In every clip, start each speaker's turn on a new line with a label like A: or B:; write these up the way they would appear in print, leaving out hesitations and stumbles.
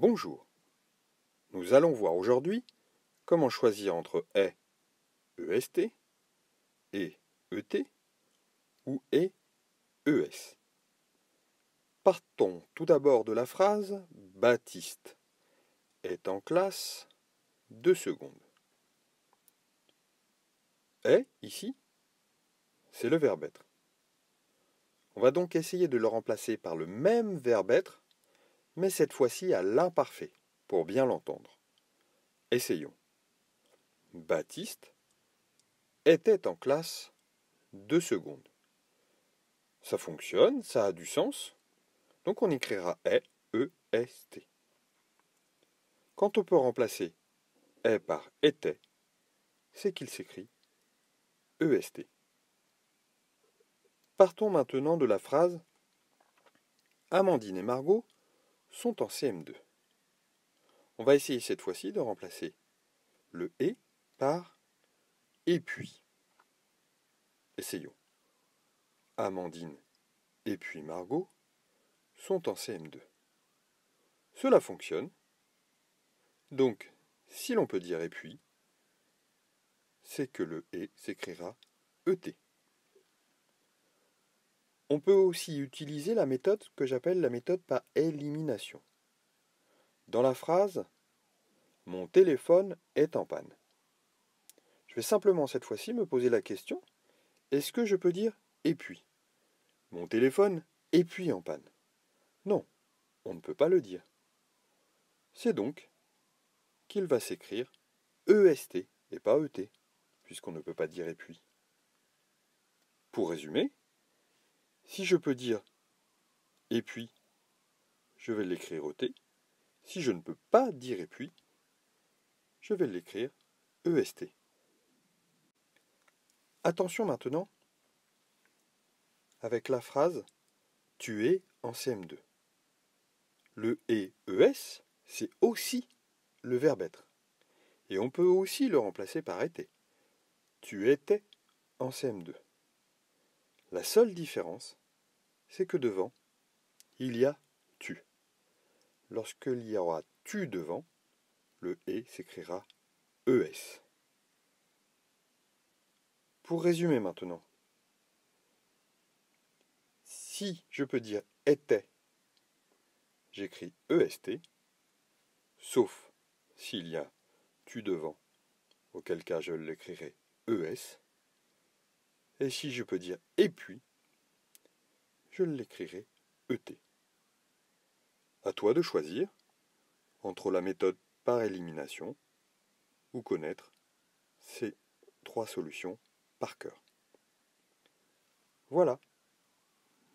A: Bonjour, nous allons voir aujourd'hui comment choisir entre est, EST, et ET ou est, ES. Partons tout d'abord de la phrase Baptiste est en classe 2 secondes. Est, ici, c'est le verbe être. On va donc essayer de le remplacer par le même verbe être, mais cette fois-ci à l'imparfait, pour bien l'entendre. Essayons. Baptiste était en classe 2 secondes. Ça fonctionne, ça a du sens, donc on écrira est, E-S-T. Quand on peut remplacer est par était, c'est qu'il s'écrit EST. Partons maintenant de la phrase Amandine et Margot sont en CM2. On va essayer cette fois-ci de remplacer le et par et puis. Essayons. Amandine et puis Margot sont en CM2. Cela fonctionne. Donc, si l'on peut dire et puis, c'est que le et s'écrira ET. On peut aussi utiliser la méthode que j'appelle la méthode par élimination. Dans la phrase « Mon téléphone est en panne », je vais simplement cette fois-ci me poser la question « Est-ce que je peux dire « et puis » » Mon téléphone est puis en panne. Non, on ne peut pas le dire. C'est donc qu'il va s'écrire EST et pas ET, puisqu'on ne peut pas dire « et puis ». Pour résumer, si je peux dire « et puis », je vais l'écrire ET. Si je ne peux pas dire « et puis », je vais l'écrire EST. Attention maintenant avec la phrase « Tu es en CM2 ». Le « et ES », c'est aussi le verbe être. Et on peut aussi le remplacer par « était ». Tu étais en CM2. La seule différence, c'est que devant, il y a « tu ». Lorsqu'il y aura « tu » devant, le « et » s'écrira « ES ». Pour résumer maintenant, si je peux dire « était », j'écris EST, sauf s'il y a « tu » devant, auquel cas je l'écrirai ES. Et si je peux dire « et puis », je l'écrirai ET. À toi de choisir entre la méthode par élimination ou connaître ces 3 solutions par cœur. Voilà,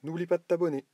A: n'oublie pas de t'abonner.